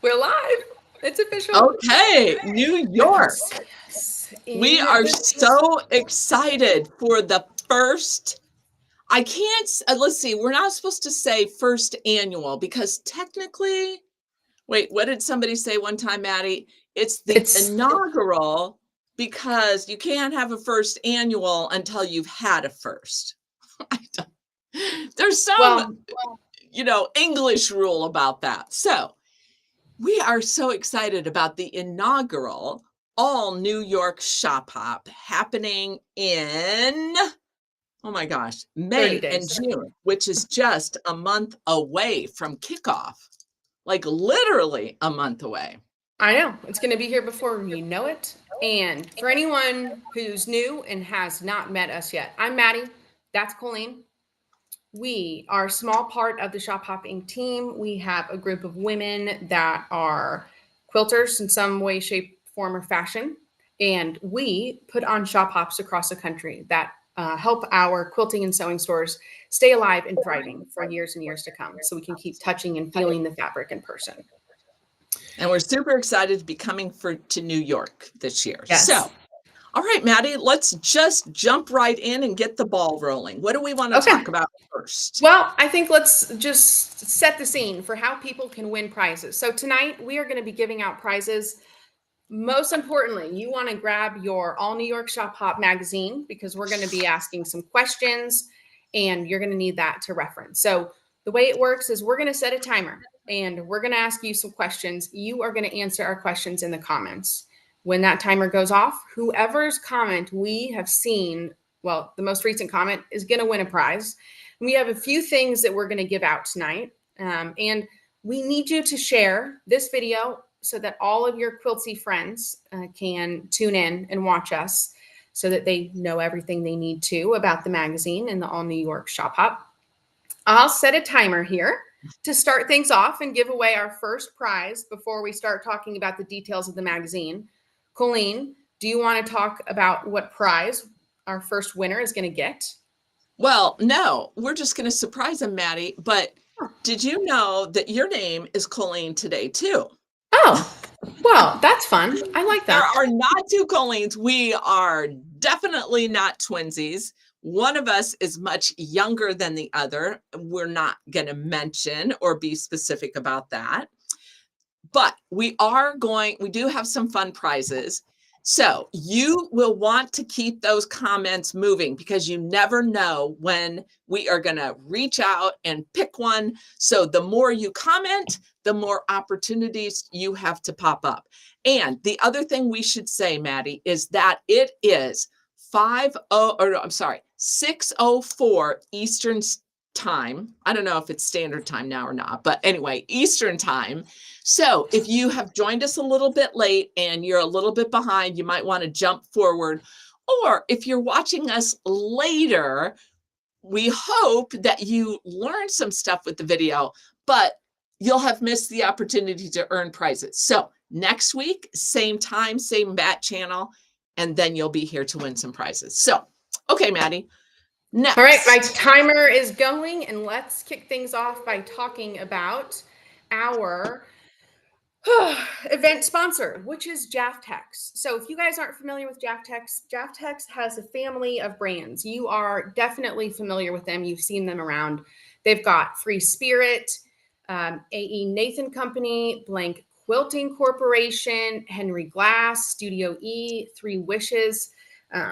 We're live. It's official. Okay, New York. Yes. We are so excited for the first. I can't, let's see, we're not supposed to say first annual because technically, wait, what did somebody say one time, Maddie? It's the inaugural because you can't have a first annual until you've had a first. There's some, English rule about that. So we are so excited about the inaugural all New York Shop Hop happening in, oh my gosh, May and June, which is just a month away from kickoff, like literally a month away. I know. It's going to be here before you know it. And for anyone who's new and has not met us yet, I'm Maddie. That's Colleen. We are a small part of the Shop Hopping team. We have a group of women that are quilters in some way, shape, form, or fashion. And we put on shop hops across the country that help our quilting and sewing stores stay alive and thriving for years and years to come, so we can keep touching and feeling the fabric in person. And we're super excited to be coming to New York this year. Yes. So, all right, Maddie, let's just jump right in and get the ball rolling. What do we want to talk about first? Well, I think let's just set the scene for how people can win prizes. So tonight we are going to be giving out prizes. Most importantly, you want to grab your All New York Shop Hop magazine because we're going to be asking some questions and you're going to need that to reference. So the way it works is we're going to set a timer and we're going to ask you some questions. You are going to answer our questions in the comments. When that timer goes off, whoever's comment we have seen, well, the most recent comment is going to win a prize. We have a few things that we're going to give out tonight. And we need you to share this video so that all of your quilty friends can tune in and watch us so that they know everything they need to about the magazine and the All New York Shop Hop. I'll set a timer here to start things off and give away our first prize before we start talking about the details of the magazine. Colleen, do you want to talk about what prize our first winner is going to get? Well, no, we're just going to surprise them, Maddie. But did you know that your name is Colleen today, too? Oh, well, that's fun. I like that. There are not two Colleens. We are definitely not twinsies. One of us is much younger than the other. We're not going to mention or be specific about that. But we do have some fun prizes. So you will want to keep those comments moving because you never know when we are going to reach out and pick one. So the more you comment, the more opportunities you have to pop up. And the other thing we should say, Maddie, is that it is 6:04 Eastern time. I don't know if it's standard time now or not, but anyway, Eastern time. So if you have joined us a little bit late and you're a little bit behind, you might want to jump forward. Or if you're watching us later, we hope that you learned some stuff with the video, but you'll have missed the opportunity to earn prizes. So next week, same time, same bat channel, and then you'll be here to win some prizes. So, okay, Maddie. Next. All right, my timer is going, and let's kick things off by talking about our event sponsor, which is Jaftex. So if you guys aren't familiar with Jaftex, Jaftex has a family of brands. You are definitely familiar with them. You've seen them around. They've got Free Spirit, A.E. Nathan Company, Blank Quilting Corporation, Henry Glass, Studio E, Three Wishes,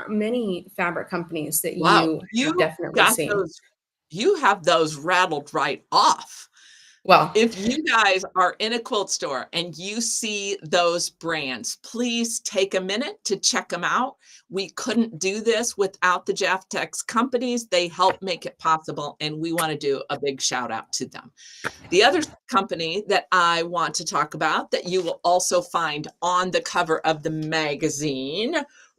many fabric companies that you have definitely seen. You have those rattled right off. Well, if you guys are in a quilt store and you see those brands, please take a minute to check them out. We couldn't do this without the Jaftex companies. They help make it possible, and we want to do a big shout out to them. The other company that I want to talk about that you will also find on the cover of the magazine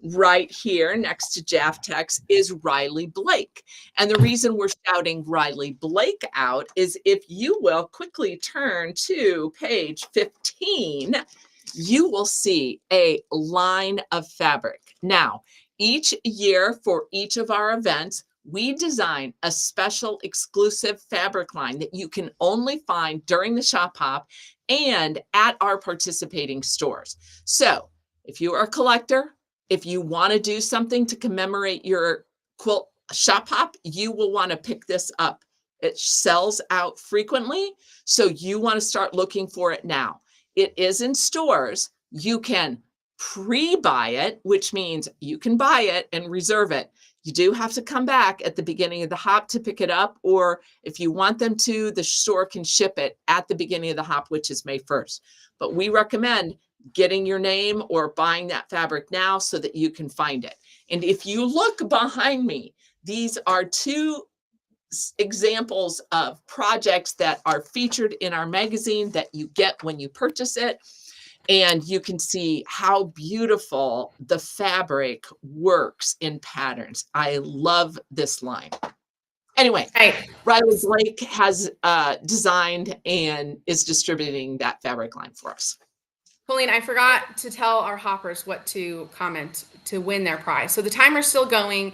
right here next to Jaftex is Riley Blake. And the reason we're shouting Riley Blake out is if you will quickly turn to page 15, you will see a line of fabric. Now, each year for each of our events, we designed a special exclusive fabric line that you can only find during the shop hop and at our participating stores. So if you are a collector, if you want to do something to commemorate your quilt shop hop, you will want to pick this up. It sells out frequently, so you want to start looking for it now. It is in stores. You can pre-buy it, which means you can buy it and reserve it. You do have to come back at the beginning of the hop to pick it up, or if you want them to, the store can ship it at the beginning of the hop, which is May 1st. But we recommend getting your name or buying that fabric now so that you can find it. And if you look behind me, these are two examples of projects that are featured in our magazine that you get when you purchase it. And you can see how beautiful the fabric works in patterns. I love this line. Anyway, Riley Blake has designed and is distributing that fabric line for us. Colleen, I forgot to tell our hoppers what to comment to win their prize. So the timer's still going.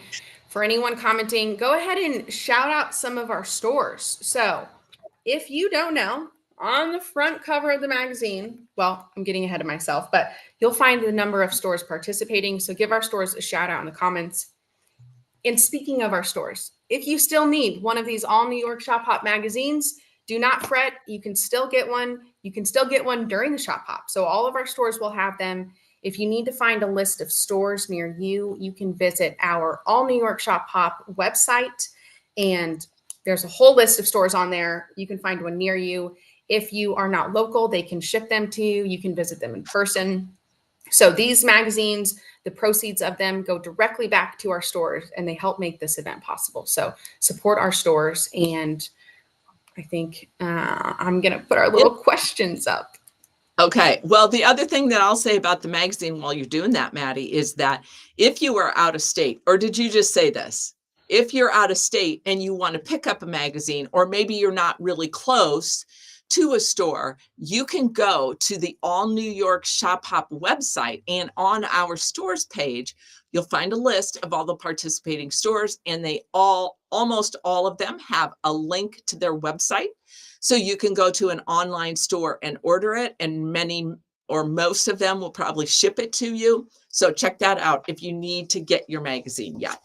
For anyone commenting, go ahead and shout out some of our stores. So if you don't know, on the front cover of the magazine, well, I'm getting ahead of myself, but you'll find the number of stores participating. So give our stores a shout out in the comments. And speaking of our stores, if you still need one of these all New York Shop Hop magazines, do not fret. You can still get one. You can still get one during the Shop Hop. So all of our stores will have them. If you need to find a list of stores near you, you can visit our All New York Shop Hop website, and there's a whole list of stores on there. You can find one near you. If you are not local, they can ship them to you. You can visit them in person. So these magazines, the proceeds of them go directly back to our stores, and they help make this event possible. So support our stores, and I think I'm going to put our little questions up. Okay. Well, the other thing that I'll say about the magazine while you're doing that, Maddie, is that if you are out of state, or did you just say this? If you're out of state and you want to pick up a magazine, or maybe you're not really close to a store, you can go to the All New York Shop Hop website, and on our stores page, you'll find a list of all the participating stores, and they almost all of them have a link to their website. So you can go to an online store and order it, and many or most of them will probably ship it to you. So check that out if you need to get your magazine yet.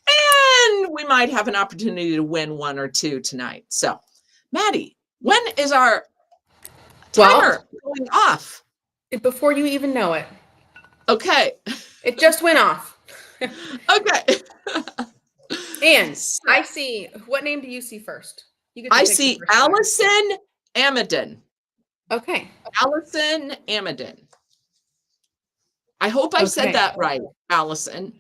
And we might have an opportunity to win one or two tonight. So, Maddie, when is our timer going off? Before you even know it. Okay. It just went off. Okay. And I see, what name do you see first? I see Allison Amadon. Okay. Allison Amadon. I hope I said that right, Allison.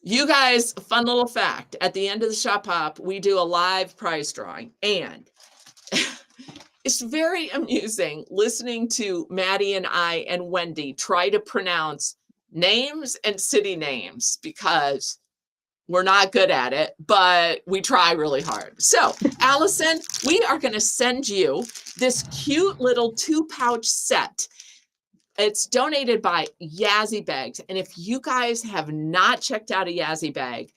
You guys, fun little fact, at the end of the Shop Hop, we do a live prize drawing, and it's very amusing listening to Maddie and I and Wendy try to pronounce names and city names, because we're not good at it, but we try really hard. So, Allison, we are going to send you this cute little 2-pouch set. It's donated by Yazzie Bags. And if you guys have not checked out a Yazzie bag,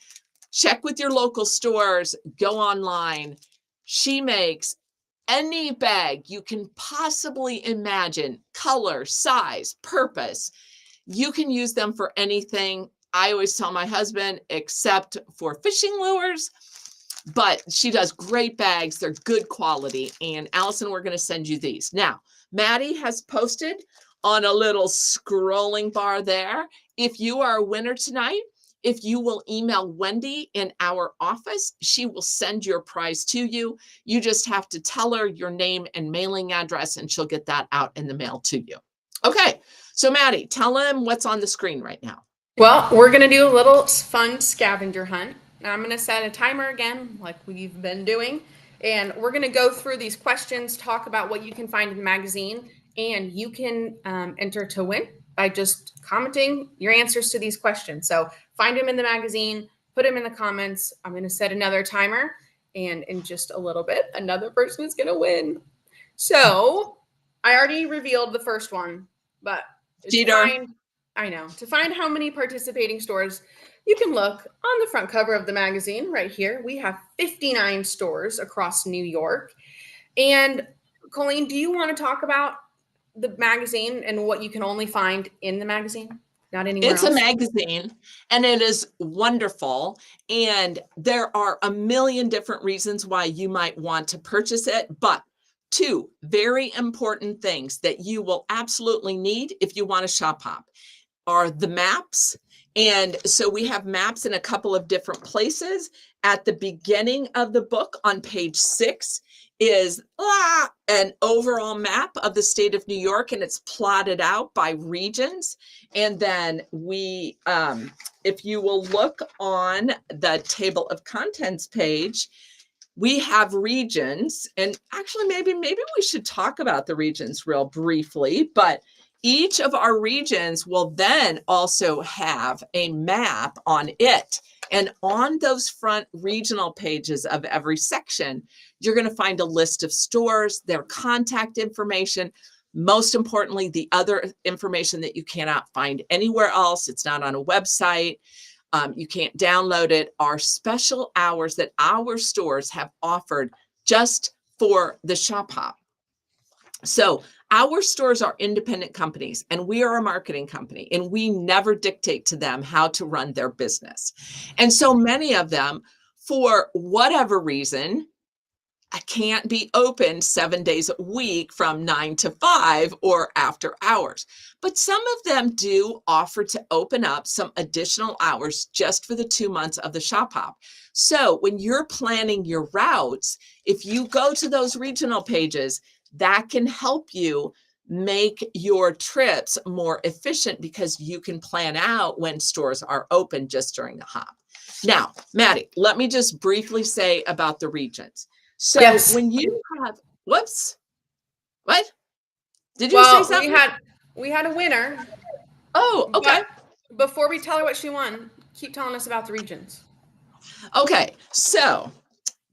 check with your local stores, go online. She makes any bag you can possibly imagine, color, size, purpose. You can use them for anything. I always tell my husband, except for fishing lures, but she does great bags. They're good quality. And Allison, we're going to send you these. Now, Maddie has posted on a little scrolling bar there. If you are a winner tonight, if you will email Wendy in our office, she will send your prize to you. You just have to tell her your name and mailing address, and she'll get that out in the mail to you. Okay. So Maddie, tell them what's on the screen right now. Well, we're going to do a little fun scavenger hunt. Now I'm going to set a timer again, like we've been doing, and we're going to go through these questions, talk about what you can find in the magazine, and you can enter to win by just commenting your answers to these questions. So find them in the magazine, put them in the comments. I'm going to set another timer, and in just a little bit, another person is going to win. So I already revealed the first one, but Cheater. I know. To find how many participating stores You can look on the front cover of the magazine right here. We have 59 stores across New York. And Colleen, do you want to talk about the magazine and what you can only find in the magazine, not anywhere It's a else? magazine and it is wonderful. And there are a million different reasons why you might want to purchase it. But two very important things that you will absolutely need if you want to shop hop are the maps. And so we have maps in a couple of different places. At the beginning of the book on page 6 is an overall map of the state of New York, and it's plotted out by regions. And then we, if you will look on the table of contents page, we have regions, and actually maybe we should talk about the regions real briefly, but each of our regions will then also have a map on it. And on those front regional pages of every section, you're going to find a list of stores, their contact information, most importantly, the other information that you cannot find anywhere else. It's not on a website. You can't download it, are special hours that our stores have offered just for the shop hop. So our stores are independent companies and we are a marketing company, and we never dictate to them how to run their business. And so many of them, for whatever reason, I can't be open 7 days a week from 9 to 5 or after hours. But some of them do offer to open up some additional hours just for the 2 months of the shop hop. So when you're planning your routes, if you go to those regional pages, that can help you make your trips more efficient because you can plan out when stores are open just during the hop. Now, Maddie, let me just briefly say about the regions. So Yes. when you have, whoops, what? Did you Well, say something? we had a winner. Oh, okay. But before we tell her what she won, keep telling us about the regions. Okay. So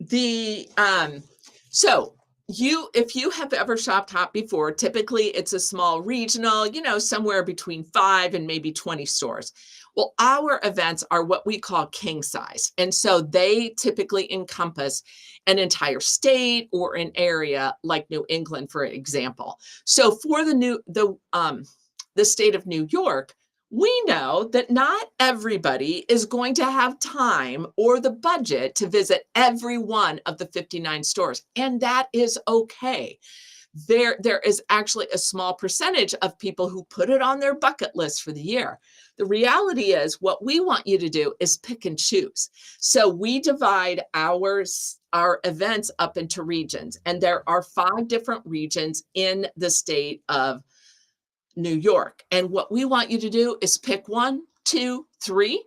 the if you have ever shopped hop before, typically it's a small regional, somewhere between 5 and maybe 20 stores. Well, our events are what we call king size. And so they typically encompass an entire state or an area like New England, for example. So for the state of New York, we know that not everybody is going to have time or the budget to visit every one of the 59 stores, and that is okay. There is actually a small percentage of people who put it on their bucket list for the year. The reality is what we want you to do is pick and choose. So we divide our events up into regions, and there are 5 different regions in the state of New York. And what we want you to do is pick 1, 2, 3,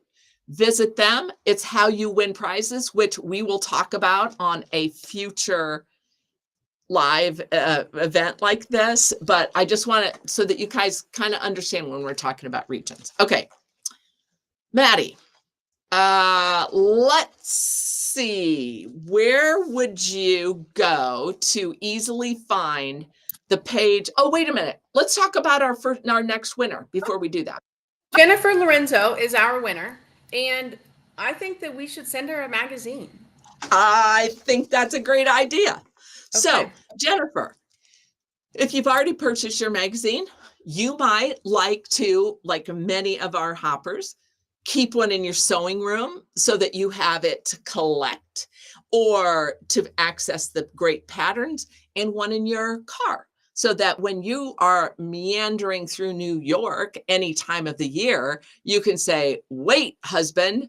visit them. It's how you win prizes, which we will talk about on a future live event like this. But I just want it so that you guys kind of understand when we're talking about regions. Okay, Maddie, let's see. Where would you go to easily find the page? Oh, wait a minute. Let's talk about our next winner before we do that. Jennifer Lorenzo is our winner, and I think that we should send her a magazine. I think that's a great idea. Okay. So, Jennifer, if you've already purchased your magazine, you might like to, like many of our hoppers, keep one in your sewing room so that you have it to collect or to access the great patterns, and one in your car so that when you are meandering through New York any time of the year, you can say, wait, husband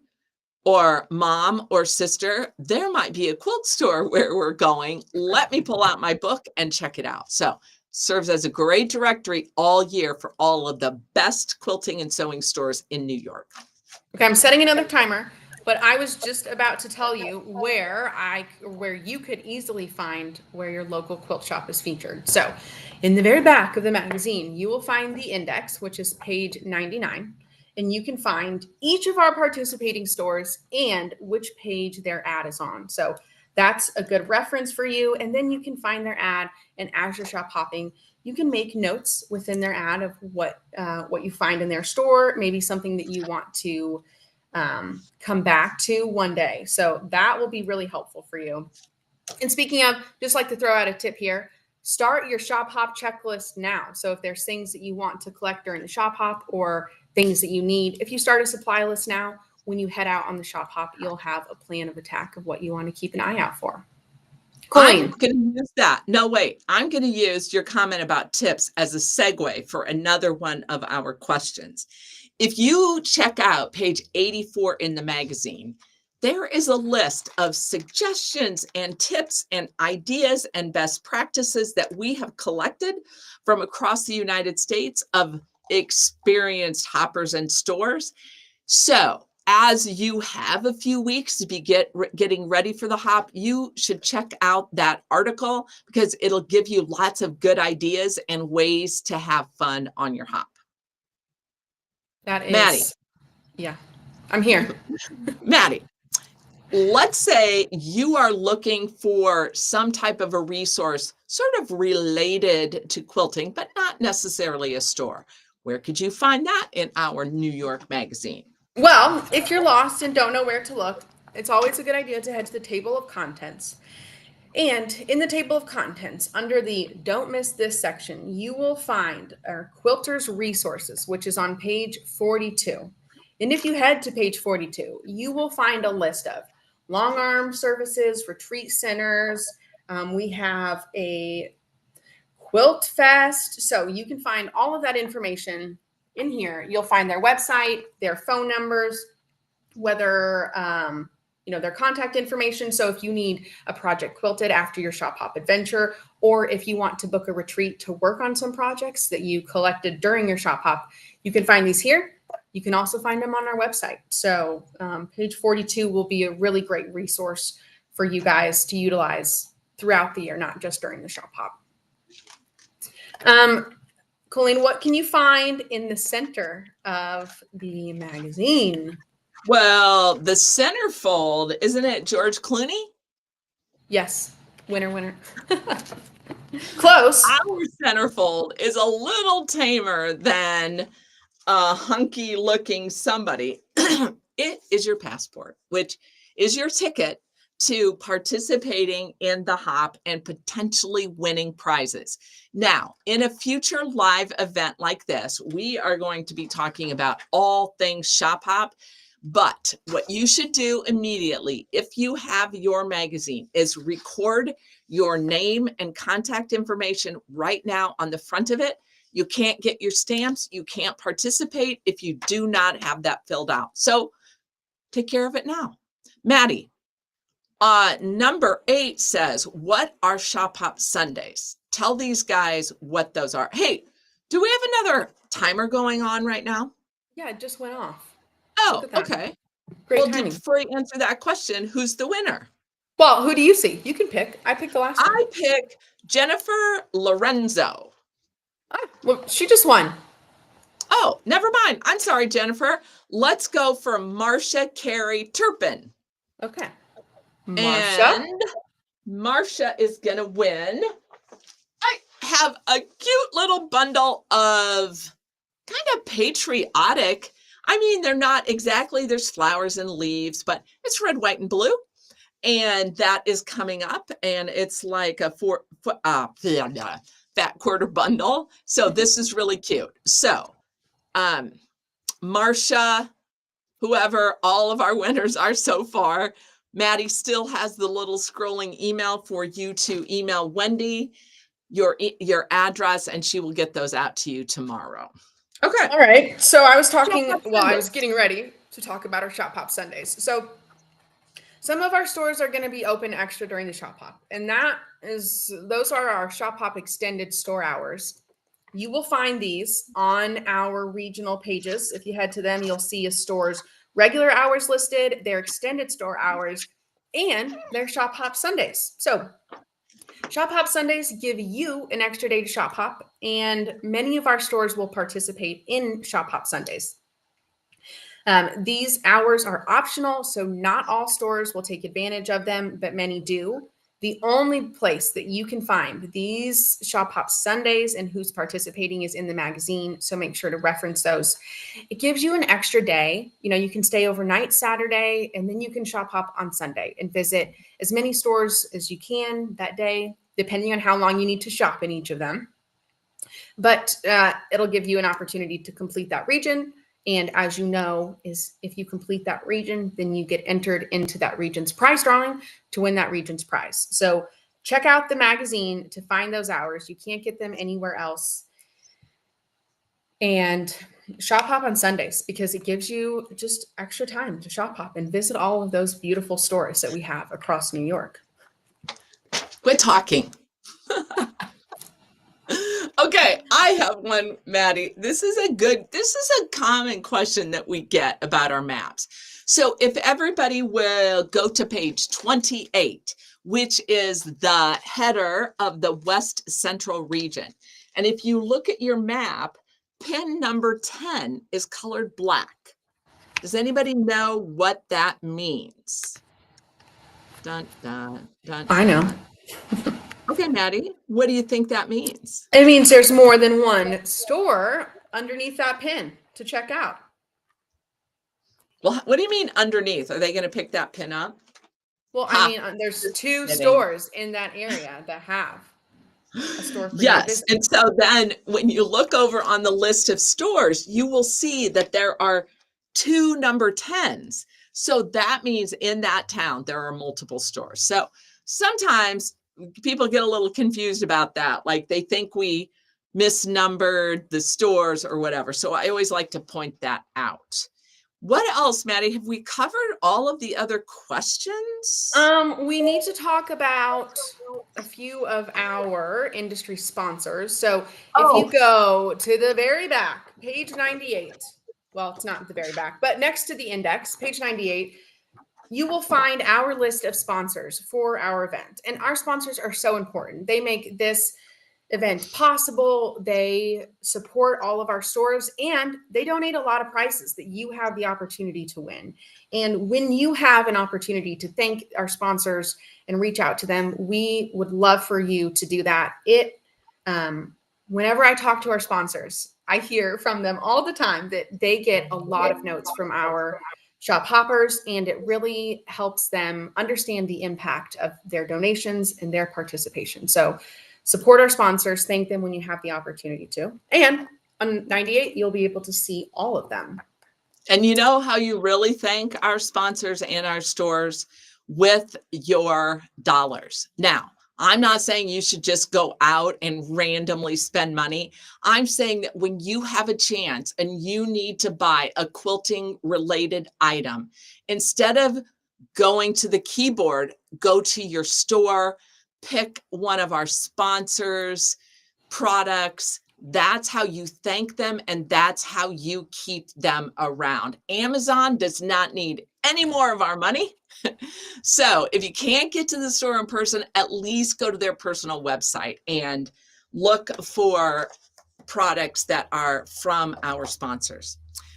or mom or sister, there might be a quilt store where we're going. Let me pull out my book and check it out. So serves as a great directory all year for all of the best quilting and sewing stores in New York. Okay, I'm setting another timer, but I was just about to tell you where you could easily find where your local quilt shop is featured. So in the very back of the magazine, you will find the index, which is page 99, and you can find each of our participating stores and which page their ad is on. So that's a good reference for you. And then you can find their ad, and as you're shop hopping, you can make notes within their ad of what you find in their store, maybe something that you want to come back to one day. So that will be really helpful for you. And speaking of, just like to throw out a tip here, start your shop hop checklist now. So if there's things that you want to collect during the shop hop or things that you need, if you start a supply list now, when you head out on the shop hop, you'll have a plan of attack of what you want to keep an eye out for. I'm going to use that. No, wait. I'm going to use your comment about tips as a segue for another one of our questions. If you check out page 84 in the magazine, there is a list of suggestions and tips and ideas and best practices that we have collected from across the United States of experienced hoppers and stores. So as you have a few weeks to be getting ready for the hop, you should check out that article because it'll give you lots of good ideas and ways to have fun on your hop. That is, Maddie. Yeah, I'm here. Maddie, let's say you are looking for some type of a resource sort of related to quilting, but not necessarily a store. Where could you find that in our New York magazine? Well, if you're lost and don't know where to look, it's always a good idea to head to the table of contents. And in the table of contents, under the Don't Miss This section, you will find our Quilters Resources, which is on page 42. And if you head to page 42, you will find a list of long arm services, retreat centers. We have a Quilt Fest. So you can find all of that information in here. You'll find their website, their phone numbers, whether their contact information. So if you need a project quilted after your shop hop adventure, or if you want to book a retreat to work on some projects that you collected during your shop hop, you can find these here. You can also find them on our website. So page 42 will be a really great resource for you guys to utilize throughout the year, not just during the shop hop. Colleen, what can you find in the center of the magazine? Well, the centerfold, isn't it George Clooney? Yes. Winner. Close. Our centerfold is a little tamer than a hunky looking somebody. It is your passport, which is your ticket to participating in the hop and potentially winning prizes. Now, in a future live event like this, we are going to be talking about all things shop hop. But what you should do immediately, if you have your magazine, is record your name and contact information right now on the front of it. You can't get your stamps. You can't participate if you do not have that filled out. So take care of it now. Maddie, number 8 says, what are shop hop Sundays? Tell these guys what those are. Hey, do we have another timer going on right now? Yeah, it just went off. Oh, okay. Great well, timing. before you answer that question, who's the winner? Well, who do you see? You can pick. I picked the last one. I pick Jennifer Lorenzo. Oh, well, she just won. Oh, never mind. I'm sorry, Jennifer. Let's go for Marcia Carey Turpin. Okay. Marcia. And Marcia is going to win. I have a cute little bundle of kind of patriotic. I mean, they're not exactly, there's flowers and leaves, but it's red, white, and blue. And that is coming up. And it's like a fat quarter bundle. So this is really cute. So Marcia, whoever all of our winners are so far, Maddie still has the little scrolling email for you to email Wendy your address, and she will get those out to you tomorrow. Okay. All right. So I was I was getting ready to talk about our Shop Hop Sundays. So some of our stores are going to be open extra during the Shop Hop, and those are our Shop Hop extended store hours. You will find these on our regional pages. If you head to them, you'll see a store's regular hours listed, their extended store hours, and their Shop Hop Sundays. So Shop Hop Sundays give you an extra day to shop hop, and many of our stores will participate in Shop Hop Sundays. These hours are optional, so not all stores will take advantage of them, but many do. The only place that you can find these Shop Hop Sundays and who's participating is in the magazine. So make sure to reference those. It gives you an extra day. You know, you can stay overnight Saturday and then you can shop hop on Sunday and visit as many stores as you can that day, depending on how long you need to shop in each of them. But it'll give you an opportunity to complete that region. And as you know, is if you complete that region, then you get entered into that region's prize drawing to win that region's prize. So check out the magazine to find those hours. You can't get them anywhere else. And shop hop on Sundays because it gives you just extra time to shop hop and visit all of those beautiful stores that we have across New York. Quit talking. Okay, I have one, Maddie. This is a common question that we get about our maps. So if everybody will go to page 28, which is the header of the West Central region. And if you look at your map, pin number 10 is colored black. Does anybody know what that means? Dun, dun, dun. I know. Okay, Maddie, what do you think that means? It means there's more than one store underneath that pin to check out. Well, what do you mean underneath? Are they going to pick that pin up? Well, I mean, there's two stores in that area that have a store for your business. And so then when you look over on the list of stores, you will see that there are 2 number 10s. So that means in that town, there are multiple stores. So sometimes people get a little confused about that. Like they think we misnumbered the stores or whatever. So I always like to point that out. What else, Maddie? Have we covered all of the other questions? We need to talk about a few of our industry sponsors. So if you go to the very back, page 98, well, it's not the very back, but next to the index, page 98, you will find our list of sponsors for our event. And our sponsors are so important. They make this event possible. They support all of our stores and they donate a lot of prizes that you have the opportunity to win. And when you have an opportunity to thank our sponsors and reach out to them, we would love for you to do that. Whenever I talk to our sponsors, I hear from them all the time that they get a lot of notes from our shop hoppers, and it really helps them understand the impact of their donations and their participation. So support our sponsors, thank them when you have the opportunity to. And on 98, you'll be able to see all of them. And you know how you really thank our sponsors and our stores? With your dollars. Now, I'm not saying you should just go out and randomly spend money. I'm saying that when you have a chance and you need to buy a quilting related item, instead of going to the keyboard, go to your store, pick one of our sponsors' products. That's how you thank them, and that's how you keep them around. Amazon does not need any more of our money. So if you can't get to the store in person, at least go to their personal website and look for products that are from our sponsors.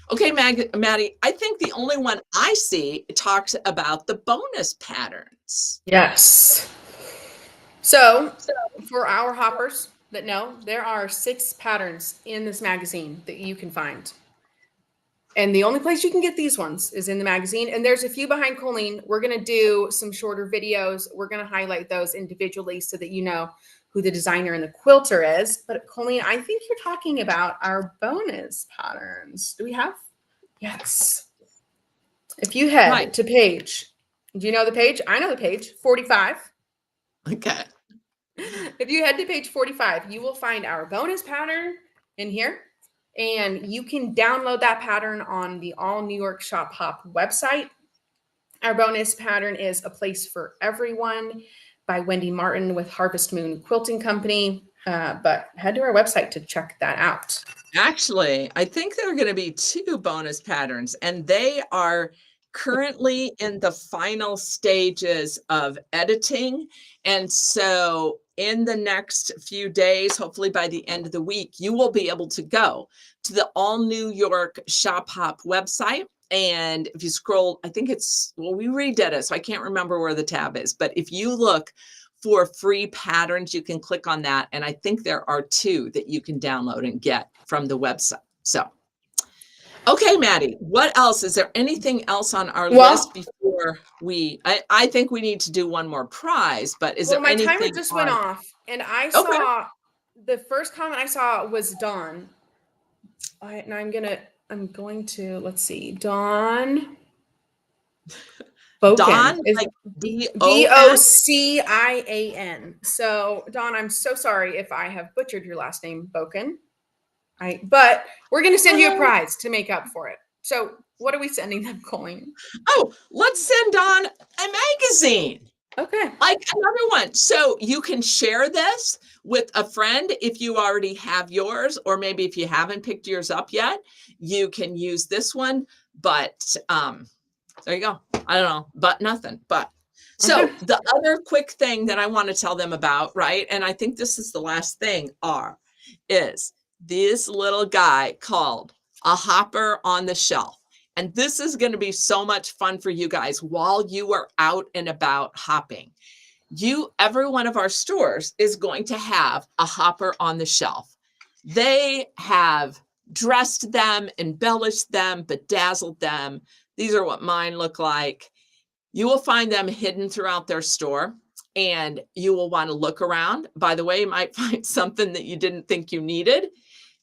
Okay, Maddie, I think the only one I see talks about the bonus patterns. Yes. So for our hoppers that know, there are 6 patterns in this magazine that you can find. And the only place you can get these ones is in the magazine. And there's a few behind Colleen. We're going to do some shorter videos. We're going to highlight those individually so that you know who the designer and the quilter is. But Colleen, I think you're talking about our bonus patterns. Do we have? Yes. If you head to page, do you know the page? I know the page, 45. Okay. If you head to page 45, you will find our bonus pattern in here. And you can download that pattern on the All New York Shop Hop website. Our bonus pattern is A Place for Everyone by Wendy Martin with Harvest Moon Quilting Company. But head to our website to check that out. Actually, I think there are going to be 2 bonus patterns, and they are currently in the final stages of editing. And so in the next few days, hopefully by the end of the week, you will be able to go to the All New York Shop Hop website. And if you scroll, I think it's, well, we redid it, so I can't remember where the tab is. But if you look for free patterns. You can click on that. And I think there are 2 that you can download and get from the website. So, okay, Maddie, what else? Is there anything else on our list before I think we need to do one more prize, but is there my anything timer just went off, and I Okay. saw the first comment I saw was Dawn. And I'm going to, let's see, Dawn Bocan. Dawn, Is like Bocian. So Dawn, I'm so sorry if I have butchered your last name, Bocan. But we're going to send you a prize to make up for it. So what are we sending them, Colleen? Oh, let's send Dawn a magazine. Okay. Like another one. So you can share this with a friend if you already have yours, or maybe if you haven't picked yours up yet, you can use this one. But there you go. I don't know, but nothing. But so the other quick thing that I want to tell them about, right? And I think this is the last thing, is this little guy called a hopper on the shelf. And this is going to be so much fun for you guys while you are out and about hopping. Every one of our stores is going to have a hopper on the shelf. They have dressed them, embellished them, bedazzled them. These are what mine look like. You will find them hidden throughout their store, and you will want to look around. By the way, you might find something that you didn't think you needed.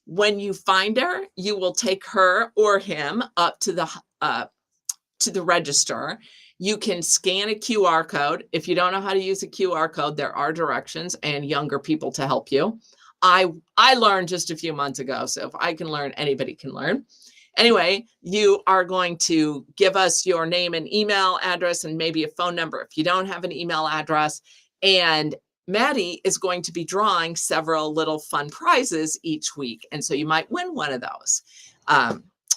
When you find her, you will take her or him up to the register. You can scan a QR code. If you don't know how to use a QR code, there are directions and younger people to help you. I learned just a few months ago, so if I can learn, anybody can learn. Anyway, you are going to give us your name and email address and maybe a phone number if you don't have an email address. And Maddie is going to be drawing several little fun prizes each week. And so you might win one of those.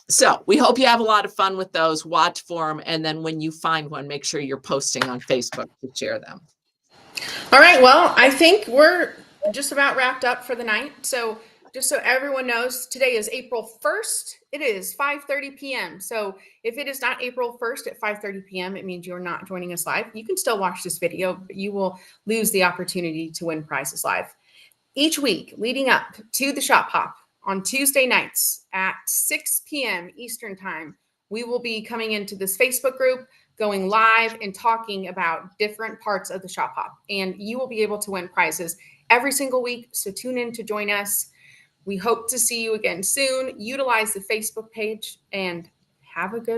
So we hope you have a lot of fun with those. Watch for them. And then when you find one, make sure you're posting on Facebook to share them. All right. Well, I think we're just about wrapped up for the night. So just so everyone knows, today is April 1st. It is 5:30 p.m. So if it is not April 1st at 5:30 p.m., it means you're not joining us live. You can still watch this video, but you will lose the opportunity to win prizes live. Each week leading up to the Shop Hop on Tuesday nights at 6 p.m. Eastern Time, we will be coming into this Facebook group, going live and talking about different parts of the Shop Hop. And you will be able to win prizes every single week. So tune in to join us. We hope to see you again soon. Utilize the Facebook page and have a good